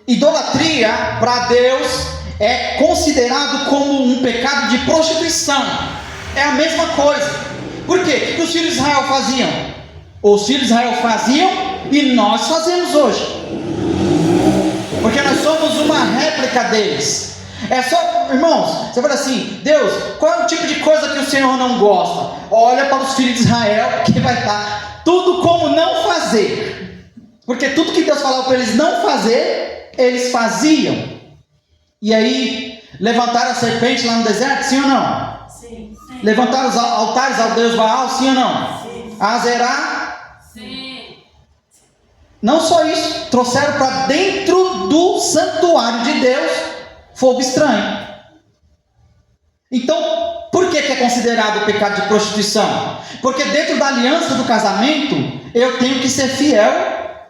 idolatria para Deus é considerado como um pecado de prostituição. É a mesma coisa. Por quê? O que os filhos de Israel faziam? Os filhos de Israel faziam e nós fazemos hoje. Porque nós somos uma réplica deles. É só, irmãos, você fala assim: Deus, qual é o tipo de coisa que o Senhor não gosta? Olha para os filhos de Israel, que vai estar tudo como não fazer. Porque tudo que Deus falava para eles não fazer, eles faziam. E aí, levantaram a serpente lá no deserto, sim ou não? Sim. Levantaram os altares ao Deus Baal, sim ou não? Sim. Azerar. Sim. Não só isso, trouxeram para dentro do santuário de Deus fogo estranho. Então, por que é considerado pecado de prostituição? Porque dentro da aliança do casamento, eu tenho que ser fiel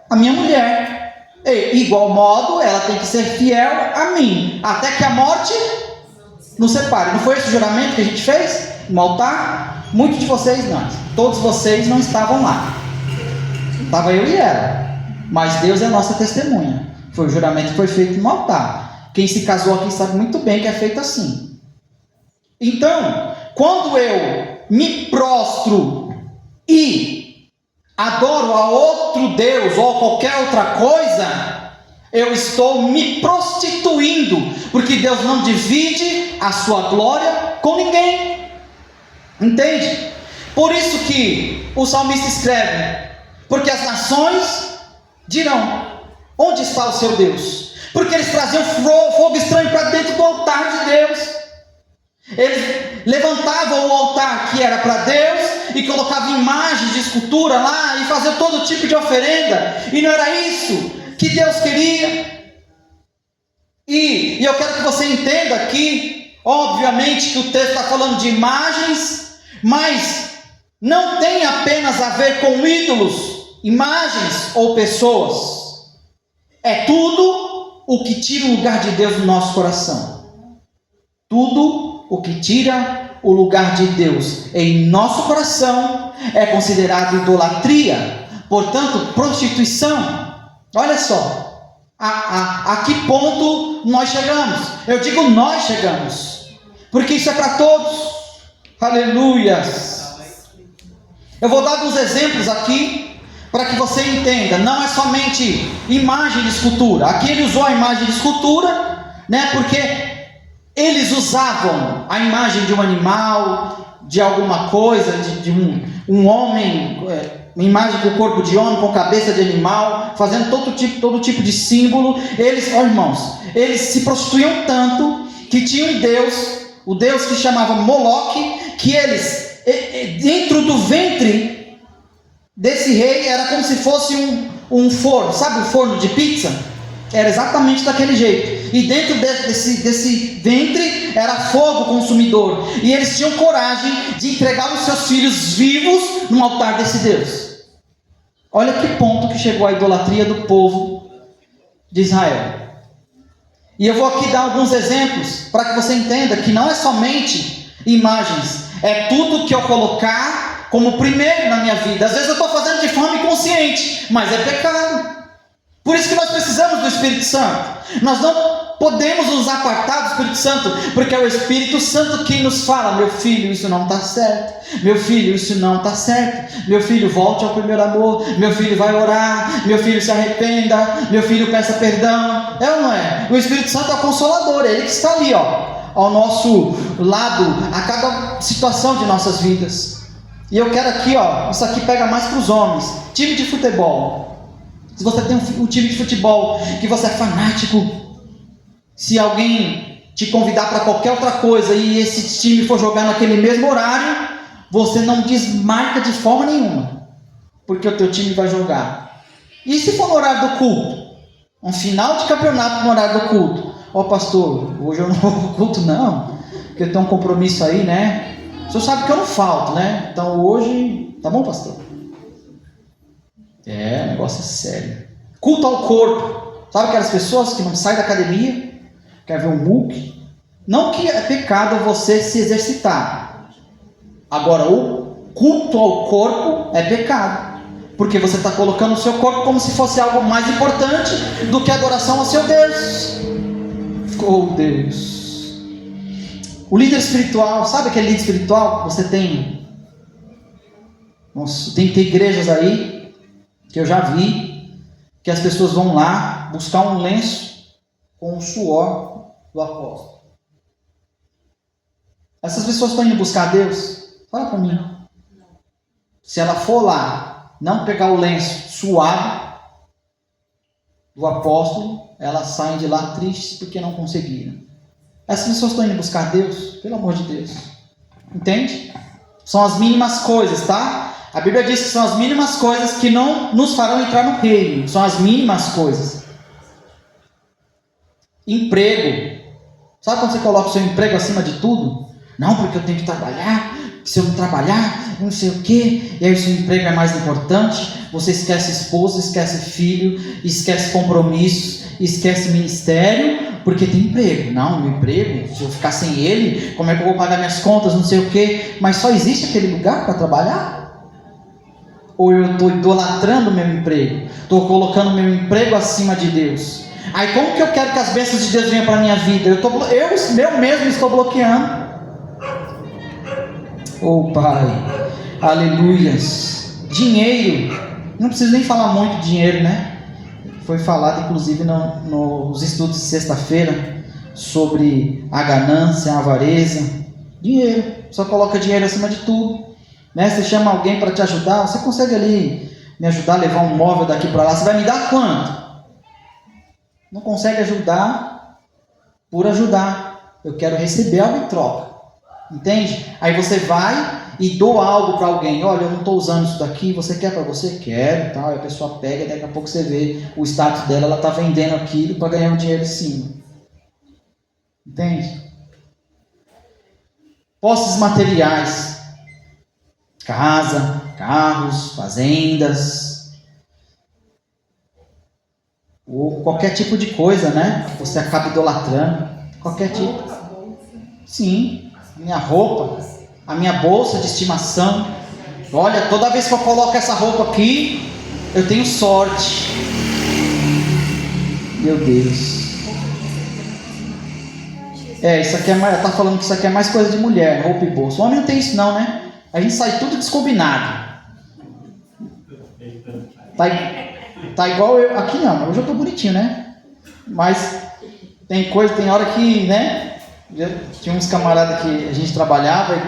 à minha mulher. E, igual modo, ela tem que ser fiel a mim, até que a morte nos separe. Não foi esse o juramento que a gente fez no altar? Muitos de vocês não. Todos vocês não estavam lá. Estava eu e ela. Mas Deus é a nossa testemunha. Foi o juramento que foi feito no altar. Quem se casou aqui sabe muito bem que é feito assim. Então, quando eu me prostro e adoro a outro Deus ou qualquer outra coisa, eu estou me prostituindo, porque Deus não divide a sua glória com ninguém. Entende? Por isso que o salmista escreve: porque as nações dirão: onde está o seu Deus? Porque eles traziam fogo estranho para dentro do altar de Deus. Eles levantavam o altar que era para Deus e colocavam imagens de escultura lá e faziam todo tipo de oferenda, e não era isso que Deus queria. E eu quero que você entenda aqui, obviamente que o texto está falando de imagens, mas não tem apenas a ver com ídolos, imagens ou pessoas. É tudo o que tira o lugar de Deus no nosso coração. Tudo o que tira o lugar de Deus em nosso coração é considerado idolatria. Portanto, prostituição. Olha só, a que ponto nós chegamos? Eu digo nós chegamos, porque isso é para todos. Aleluias. Eu vou dar alguns exemplos aqui para que você entenda. Não é somente imagem de escultura. Aqui ele usou a imagem de escultura, né? Porque eles usavam a imagem de um animal, de alguma coisa, de um homem, uma imagem com o corpo de homem, com cabeça de animal, fazendo todo tipo de símbolo. Eles, irmãos, eles se prostituíam tanto que tinha um deus, o deus que chamava Moloque, que eles, dentro do ventre desse rei, era como se fosse um forno, sabe o forno de pizza? Era exatamente daquele jeito. E dentro desse ventre era fogo consumidor. E eles tinham coragem de entregar os seus filhos vivos no altar desse Deus. Olha que ponto que chegou a idolatria do povo de Israel. E eu vou aqui dar alguns exemplos para que você entenda que não é somente imagens. É tudo que eu colocar como primeiro na minha vida. Às vezes eu estou fazendo de forma inconsciente, mas é pecado. Por isso que nós precisamos do Espírito Santo. Nós não podemos nos apartar do Espírito Santo, porque é o Espírito Santo quem nos fala: meu filho, isso não está certo. Meu filho, isso não está certo. Meu filho, volte ao primeiro amor. Meu filho, vai orar. Meu filho, se arrependa. Meu filho, peça perdão. É ou não é? O Espírito Santo é o Consolador. É Ele que está ali, ao nosso lado, a cada situação de nossas vidas. E eu quero aqui, isso aqui pega mais para os homens. Time de futebol. Se você tem um time de futebol que você é fanático, se alguém te convidar para qualquer outra coisa e esse time for jogar naquele mesmo horário, você não desmarca de forma nenhuma, porque o teu time vai jogar. E se for no horário do culto? Um final de campeonato no horário do culto. Pastor, hoje eu não vou pro culto não, porque eu tenho um compromisso aí, né? O senhor sabe que eu não falto, né? Então hoje, tá bom, pastor? O negócio é sério. Culto ao corpo. Sabe aquelas pessoas que não saem da academia, quer ver um MOOC? Não que é pecado você se exercitar. Agora, o culto ao corpo é pecado. Porque você está colocando o seu corpo como se fosse algo mais importante do que a adoração ao seu Deus. Oh Deus. O líder espiritual, sabe aquele líder espiritual que você tem? Nossa, tem que ter igrejas aí, que eu já vi, que as pessoas vão lá buscar um lenço com o suor do apóstolo. Essas pessoas estão indo buscar Deus? Fala para mim. Se ela for lá, não pegar o lenço suado do apóstolo, elas saem de lá tristes porque não conseguiram. Essas pessoas estão indo buscar Deus? Pelo amor de Deus. Entende? São as mínimas coisas, tá? A Bíblia diz que são as mínimas coisas que não nos farão entrar no reino. São as mínimas coisas. Emprego. Sabe quando você coloca o seu emprego acima de tudo? Não, porque eu tenho que trabalhar. Se eu não trabalhar, não sei o quê. E aí o seu emprego é mais importante. Você esquece esposa, esquece filho, esquece compromissos, esquece ministério, porque tem emprego. Não, meu emprego, se eu ficar sem ele, como é que eu vou pagar minhas contas, não sei o quê. Mas só existe aquele lugar para trabalhar? Ou eu estou idolatrando o meu emprego? Estou colocando o meu emprego acima de Deus? Aí como que eu quero que as bênçãos de Deus venham para a minha vida? Eu mesmo estou bloqueando. Oh Pai, aleluias. Dinheiro, não preciso nem falar muito de dinheiro, né? Foi falado inclusive nos estudos de sexta-feira sobre a ganância, a avareza. Dinheiro, só coloca dinheiro acima de tudo, né? Você chama alguém para te ajudar, você consegue ali me ajudar a levar um móvel daqui para lá, você vai me dar quanto? Não consegue ajudar por ajudar. Eu quero receber algo em troca. Entende? Aí você vai e doa algo para alguém. Olha, eu não estou usando isso daqui, você quer para você? Quero, tal. Aí a pessoa pega e daqui a pouco você vê o status dela, ela está vendendo aquilo para ganhar um dinheiro em cima. Entende? Posses materiais. Casa, carros, fazendas. Ou qualquer tipo de coisa, né? Que você acaba idolatrando. Qualquer tipo. Sim. Minha roupa, a minha bolsa de estimação. Olha, toda vez que eu coloco essa roupa aqui, eu tenho sorte. Meu Deus. Isso aqui é mais. Tá falando que isso aqui é mais coisa de mulher, roupa e bolsa. O homem não tem isso não, né? A gente sai tudo descombinado. Tá igual eu. Aqui não, hoje eu tô bonitinho, né? Mas tem hora que, né? Tinha uns camaradas que a gente trabalhava e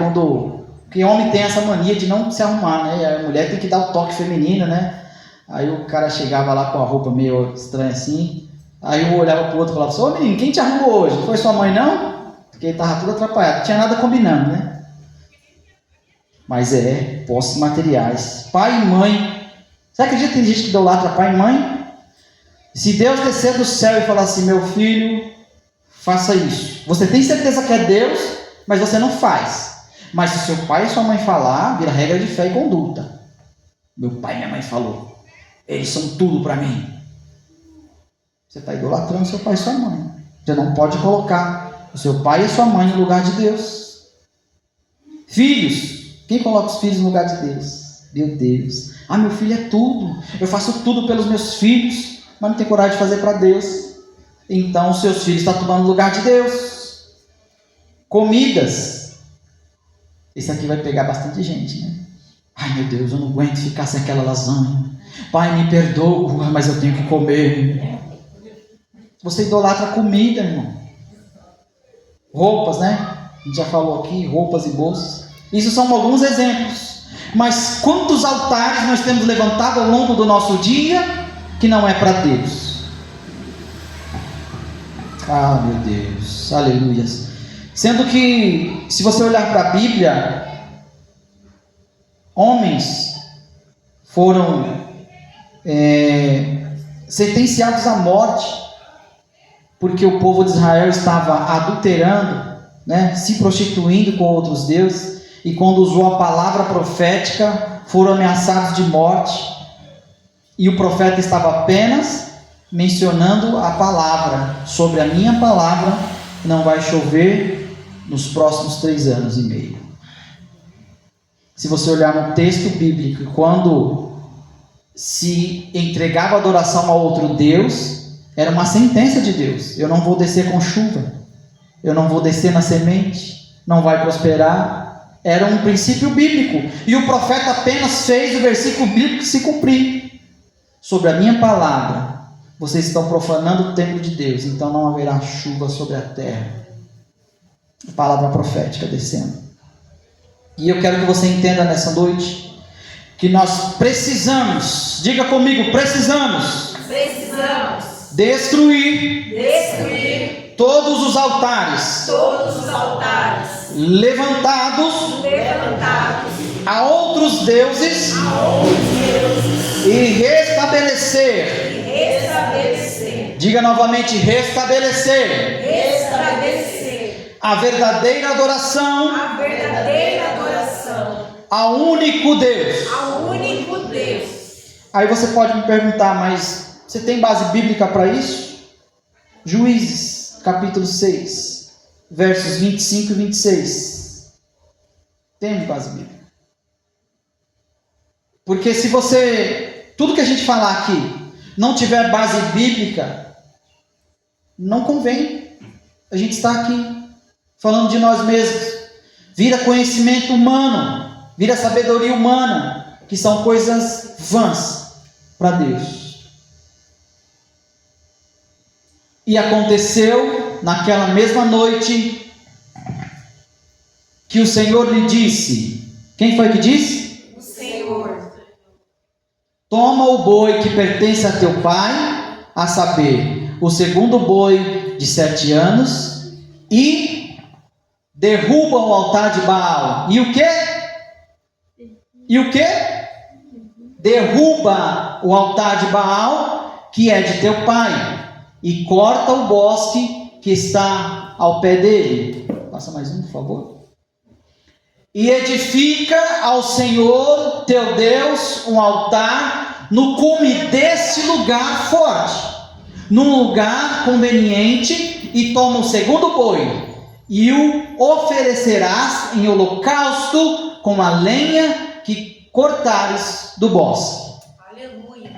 que homem tem essa mania de não se arrumar, né? E a mulher tem que dar o toque feminino, né? Aí o cara chegava lá com a roupa meio estranha assim. Aí eu olhava pro outro e falava assim: ô menino, quem te arrumou hoje? Foi sua mãe não? Porque ele tava tudo atrapalhado, não tinha nada combinando, né? Mas posses materiais. Pai e mãe. Você acredita que tem gente que idolatra pai e mãe? Se Deus descer do céu e falar assim: meu filho, faça isso. Você tem certeza que é Deus, mas você não faz. Mas se seu pai e sua mãe falar, vira regra de fé e conduta. Meu pai e minha mãe falou. Eles são tudo para mim. Você está idolatrando seu pai e sua mãe. Você não pode colocar o seu pai e sua mãe no lugar de Deus. Filhos. Quem coloca os filhos no lugar de Deus? Meu Deus. Meu filho é tudo. Eu faço tudo pelos meus filhos, mas não tenho coragem de fazer para Deus. Então os seus filhos estão tomando o lugar de Deus. Comidas. Esse aqui vai pegar bastante gente, né? Ai meu Deus, eu não aguento ficar sem aquela lasanha. Pai, me perdoa, mas eu tenho que comer. Você idolatra comida, irmão. Roupas, né? A gente já falou aqui, roupas e bolsas. Isso são alguns exemplos. Mas quantos altares nós temos levantado ao longo do nosso dia que não é para Deus? Meu Deus, aleluias. Sendo que, se você olhar para a Bíblia, homens foram sentenciados à morte, porque o povo de Israel estava adulterando, né, se prostituindo com outros deuses, e quando usou a palavra profética, foram ameaçados de morte, e o profeta estava apenas mencionando a palavra: sobre a minha palavra não vai chover nos próximos 3 anos e meio. Se você olhar no texto bíblico, quando se entregava adoração a outro Deus, era uma sentença de Deus. Eu não vou descer com chuva, eu não vou descer na semente, não vai prosperar. Era um princípio bíblico, e o profeta apenas fez o versículo bíblico se cumprir. Sobre a minha palavra, vocês estão profanando o templo de Deus, então não haverá chuva sobre a terra. Palavra profética descendo. E eu quero que você entenda nessa noite que nós precisamos, diga comigo, precisamos destruir todos os altares levantados a outros deuses e restabelecer. Diga novamente, restabelecer a verdadeira adoração ao único Deus. Aí você pode me perguntar, mas você tem base bíblica para isso? Juízes, capítulo 6, versos 25 e 26. Tem base bíblica. Porque se você, tudo que a gente falar aqui, não tiver base bíblica, não convém. A gente está aqui falando de nós mesmos. Vira conhecimento humano, vira sabedoria humana, que são coisas vãs para Deus. E aconteceu naquela mesma noite que o Senhor lhe disse. Quem foi que disse? O Senhor. Toma o boi que pertence a teu pai, a saber, o segundo boi de 7 anos, e derruba o altar de Baal. E o quê? Derruba o altar de Baal, que é de teu pai, e corta o bosque que está ao pé dele. Passa mais um, por favor. E edifica ao Senhor teu Deus um altar no cume deste lugar forte, num lugar conveniente, e toma o segundo boi, e o oferecerás em holocausto com a lenha que cortares do bosque. Aleluia.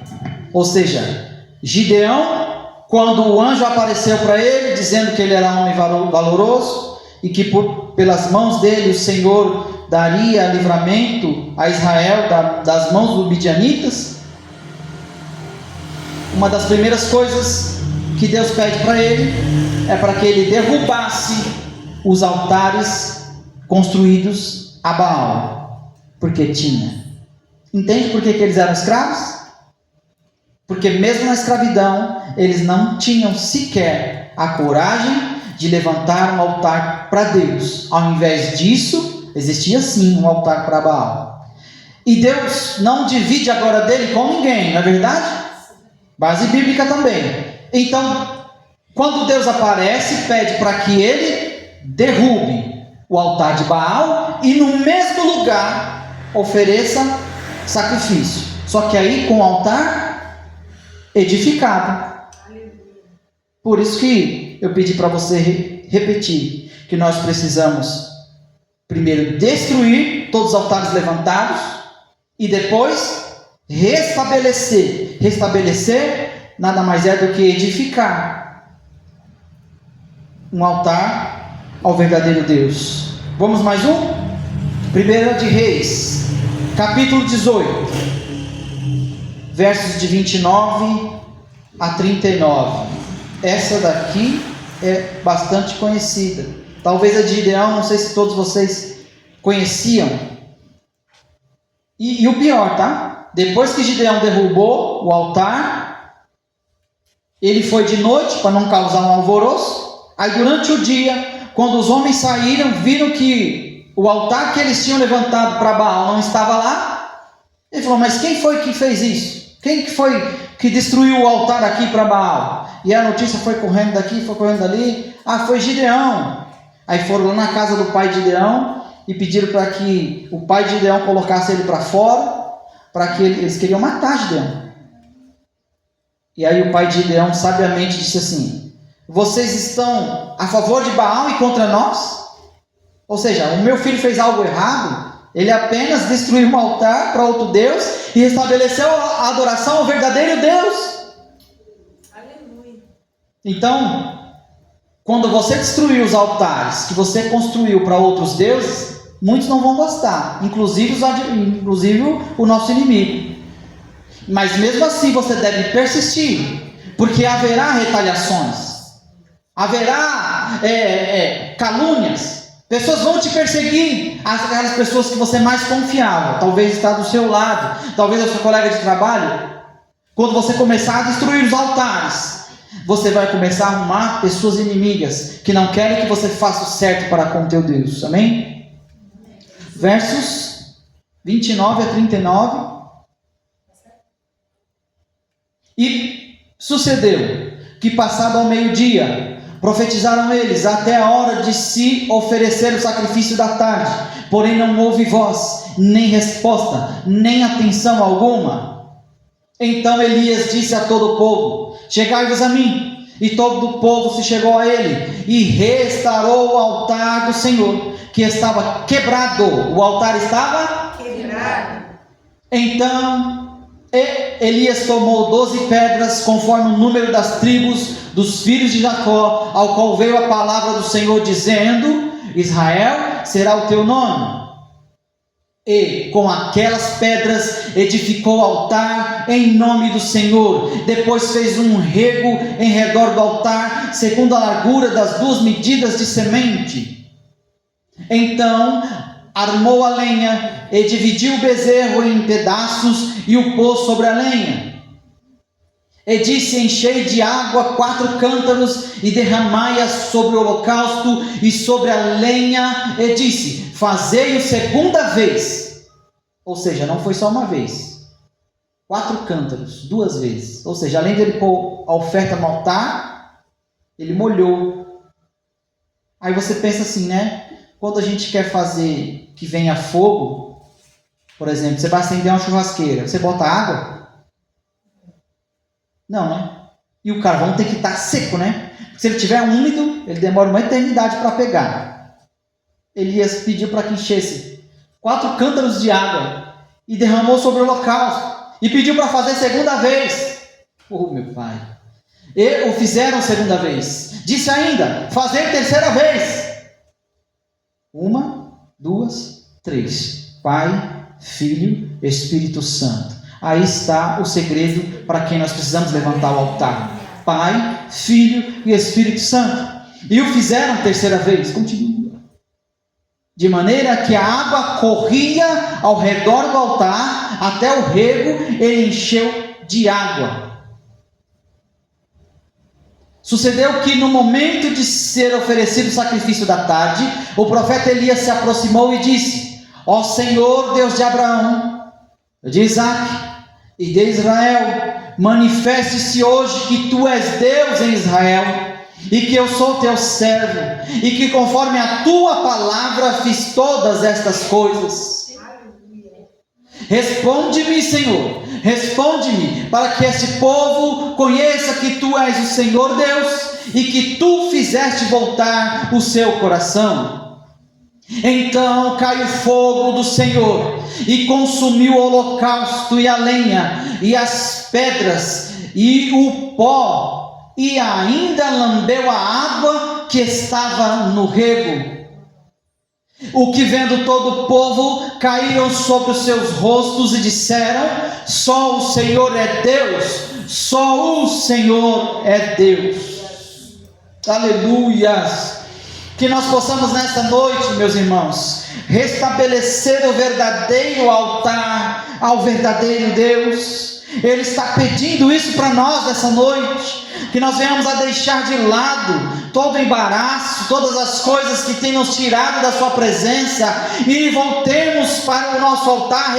Ou seja, Gideão, quando o anjo apareceu para ele, dizendo que ele era um homem valoroso, e que pelas mãos dele o Senhor daria livramento a Israel das mãos dos midianitas, uma das primeiras coisas que Deus pede para ele é para que ele derrubasse os altares construídos a Baal, porque tinha. Entende por que eles eram escravos? Porque mesmo na escravidão, eles não tinham sequer a coragem de levantar um altar para Deus. Ao invés disso, existia sim um altar para Baal. E Deus não divide a glória dele com ninguém, não é verdade? Base bíblica também. Então, quando Deus aparece, pede para que ele derrube o altar de Baal e no mesmo lugar ofereça sacrifício. Só que aí com o altar edificado. Por isso que eu pedi para você repetir que nós precisamos primeiro destruir todos os altares levantados e depois restabelecer. Restabelecer nada mais é do que edificar um altar ao verdadeiro Deus. Vamos mais um? 1 de Reis, capítulo 18, versos de 29 a 39. Essa daqui é bastante conhecida. Talvez a de Gideão, não sei se todos vocês conheciam. E o pior, tá? Depois que Gideão derrubou o altar, ele foi de noite para não causar um alvoroço. Aí durante o dia, quando os homens saíram, viram que o altar que eles tinham levantado para Baal não estava lá. Ele falou, mas quem foi que fez isso? Quem que foi que destruiu o altar aqui para Baal? E a notícia foi correndo daqui, foi correndo dali. Ah, foi Gideão. Aí foram lá na casa do pai de Gideão e pediram para que o pai de Gideão colocasse ele para fora, para que eles queriam matar Gideão. E aí o pai de Gideão sabiamente disse assim: vocês estão a favor de Baal e contra nós? Ou seja, o meu filho fez algo errado, Ele apenas destruiu um altar para outro Deus e estabeleceu a adoração ao verdadeiro Deus. Aleluia. Então, quando você destruir os altares que você construiu para outros deuses, muitos não vão gostar, inclusive o nosso inimigo. Mas mesmo assim você deve persistir, porque haverá retaliações, haverá calúnias. Pessoas vão te perseguir, aquelas pessoas que você mais confiava, talvez está do seu lado, talvez é o seu colega de trabalho. Quando você começar a destruir os altares, você vai começar a arrumar pessoas inimigas, que não querem que você faça o certo para com teu Deus, amém? Versos 29 a 39. E sucedeu que, passado ao meio-dia, profetizaram eles até a hora de se oferecer o sacrifício da tarde, porém não houve voz, nem resposta, nem atenção alguma. Então Elias disse a todo o povo: chegai-vos a mim. E todo o povo se chegou a ele, e restaurou o altar do Senhor, que estava quebrado. O altar estava Quebrado. Então Elias tomou 12 pedras, conforme o número das tribos dos filhos de Jacó, ao qual veio a palavra do Senhor, dizendo: Israel será o teu nome. E com aquelas pedras edificou o altar em nome do Senhor. Depois fez um rego em redor do altar, segundo a largura das 2 medidas de semente. Então armou a lenha e dividiu o bezerro em pedaços e o pôs sobre a lenha. E disse: enchei de água 4 cântaros e derramai-a sobre o holocausto e sobre a lenha. E disse: fazei-o segunda vez. Ou seja, não foi só uma vez. 4 cântaros, 2 vezes. Ou seja, além de ele pôr a oferta no altar, ele molhou. Aí você pensa assim, né? Quando a gente quer fazer que venha fogo, por exemplo, você vai acender uma churrasqueira, você bota água? Não, né? E o carvão tem que estar seco, né? Porque se ele estiver úmido, ele demora uma eternidade para pegar. Elias pediu para que enchesse 4 cântaros de água e derramou sobre o holocausto. E pediu para fazer segunda vez. Oh, meu pai. E o fizeram segunda vez. Disse ainda: fazer terceira vez. 1, 2, 3. Pai, Filho, Espírito Santo. Aí está o segredo para quem nós precisamos levantar o altar. Pai, Filho e Espírito Santo. E o fizeram terceira vez. Continua. De maneira que a água corria ao redor do altar, até o rego ele encheu de água. Sucedeu que no momento de ser oferecido o sacrifício da tarde, o profeta Elias se aproximou e disse: ó Senhor, Deus de Abraão, de Isaac e de Israel, manifeste-se hoje que tu és Deus em Israel, e que eu sou teu servo, e que conforme a tua palavra fiz todas estas coisas. Responde-me, Senhor, responde-me, para que este povo conheça que tu és o Senhor Deus, e que tu fizeste voltar o seu coração. Então caiu fogo do Senhor, e consumiu o holocausto, e a lenha, e as pedras, e o pó, e ainda lambeu a água que estava no rego. O que vendo todo o povo, caíram sobre os seus rostos e disseram: só o Senhor é Deus, só o Senhor é Deus. Aleluias! Que nós possamos nesta noite, meus irmãos, restabelecer o verdadeiro altar ao verdadeiro Deus. Ele está pedindo isso para nós nessa noite, que nós venhamos a deixar de lado todo o embaraço, todas as coisas que têm nos tirado da sua presença, e voltemos para o nosso altar,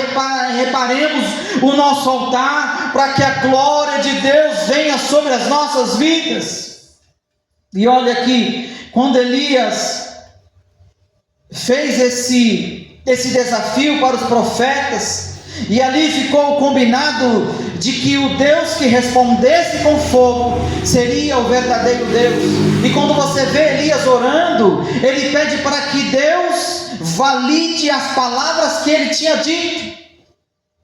reparemos o nosso altar, para que a glória de Deus venha sobre as nossas vidas. E olha aqui, quando Elias fez esse desafio para os profetas, e ali ficou combinado de que o Deus que respondesse com fogo seria o verdadeiro Deus. E quando você vê Elias orando, ele pede para que Deus valide as palavras que ele tinha dito,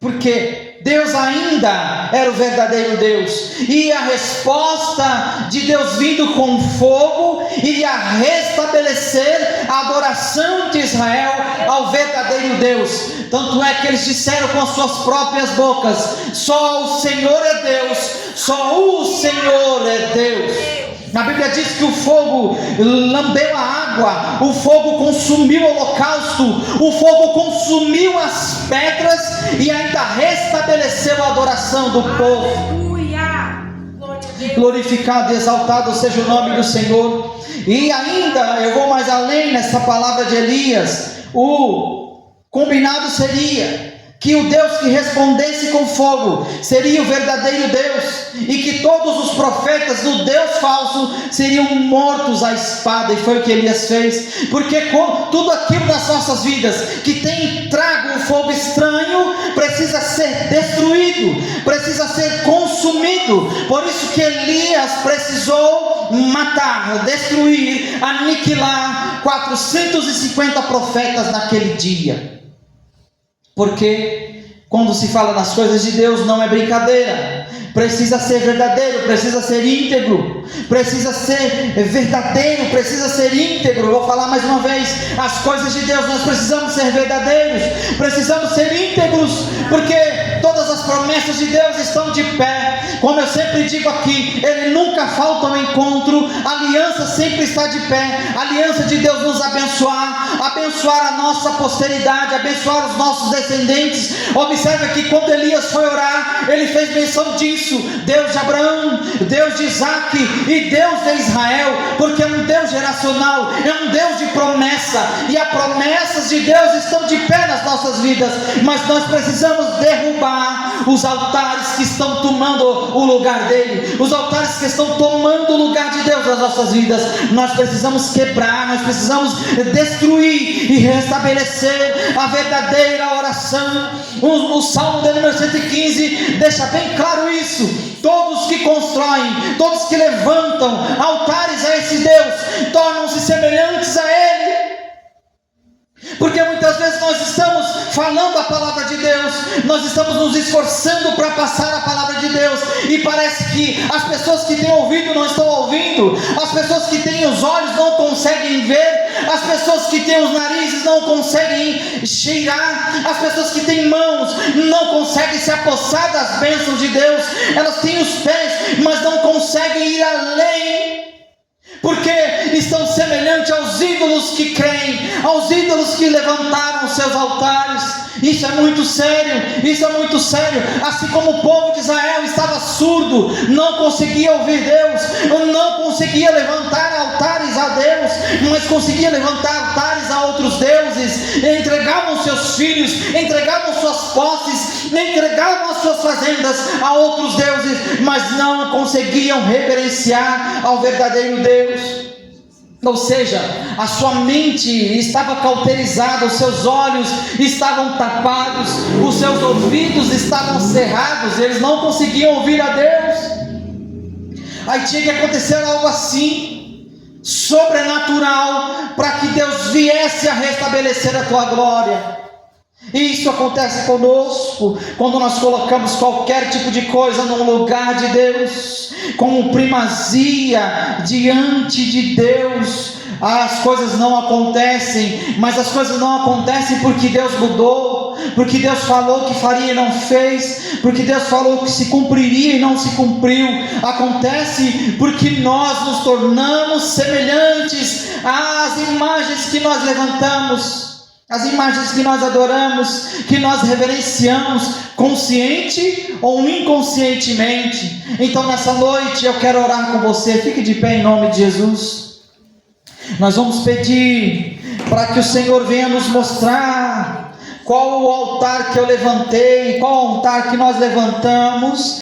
porque Deus ainda era o verdadeiro Deus, e a resposta de Deus vindo com fogo iria restabelecer a adoração de Israel ao verdadeiro Deus. Tanto é que eles disseram com as suas próprias bocas: só o Senhor é Deus, só o Senhor é Deus. A Bíblia diz que o fogo lambeu a água, o fogo consumiu o holocausto, o fogo consumiu as pedras e ainda restabeleceu a adoração do povo. Aleluia! Glorificado e exaltado seja o nome do Senhor. E ainda eu vou mais além nessa palavra de Elias. O combinado seria que o Deus que respondesse com fogo seria o verdadeiro Deus, e que todos os profetas do Deus falso seriam mortos à espada. E foi o que Elias fez, porque tudo aquilo nas nossas vidas que tem trago um fogo estranho precisa ser destruído, precisa ser consumido. Por isso que Elias precisou matar, destruir, aniquilar 450 profetas naquele dia. Porque quando se fala nas coisas de Deus não é brincadeira, precisa ser verdadeiro, precisa ser íntegro, precisa ser verdadeiro, precisa ser íntegro. Vou falar mais uma vez: as coisas de Deus nós precisamos ser verdadeiros, precisamos ser íntegros, porque todas as promessas de Deus estão de pé. Como eu sempre digo aqui, Ele nunca falta ao encontro, a aliança sempre está de pé. A aliança de Deus nos abençoar, abençoar a nossa posteridade, abençoar os nossos descendentes. Observe que quando Elias foi orar, ele fez menção disso: Deus de Abraão, Deus de Isaac e Deus de Israel, porque é um Deus geracional, é um Deus de promessa, e as promessas de Deus estão de pé nas nossas vidas. Mas nós precisamos derrubar os altares que estão tomando o lugar dele, os altares que estão tomando o lugar de Deus nas nossas vidas. Nós precisamos quebrar, nós precisamos destruir e restabelecer a verdadeira oração. O Salmo de número 115 deixa bem claro isso: todos que constroem, todos que levantam altares a esse Deus, tornam-se semelhantes a Ele. Porque muitas vezes nós estamos falando a palavra de Deus, nós estamos nos esforçando para passar a palavra de Deus, e parece que as pessoas que têm ouvido não estão ouvindo, as pessoas que têm os olhos não conseguem ver, as pessoas que têm os narizes não conseguem cheirar, as pessoas que têm mãos não conseguem se apossar das bênçãos de Deus, elas têm os pés, mas não conseguem ir além, porque estão semelhantes aos ídolos que creem, aos ídolos que levantaram os seus altares. Isso é muito sério, isso é muito sério. Assim como o povo de Israel estava surdo, não conseguia ouvir Deus, não conseguia levantar altares a Deus, mas conseguia levantar altares a outros deuses, entregavam seus filhos, entregavam suas posses, entregavam as suas fazendas a outros deuses, mas não conseguiam reverenciar ao verdadeiro Deus. Ou seja, a sua mente estava cauterizada, os seus olhos estavam tapados, os seus ouvidos estavam cerrados, eles não conseguiam ouvir a Deus. Aí tinha que acontecer algo assim, sobrenatural, para que Deus viesse a restabelecer a tua glória. E isso acontece conosco quando nós colocamos qualquer tipo de coisa no lugar de Deus, como primazia diante de Deus. As coisas não acontecem, mas as coisas não acontecem porque Deus mudou, porque Deus falou que faria e não fez, porque Deus falou que se cumpriria e não se cumpriu. Acontece porque nós nos tornamos semelhantes às imagens que nós levantamos, as imagens que nós adoramos, que nós reverenciamos, consciente ou inconscientemente. Então nessa noite eu quero orar com você. Fique de pé em nome de Jesus. Nós vamos pedir para que o Senhor venha nos mostrar qual o altar que eu levantei, qual o altar que nós levantamos,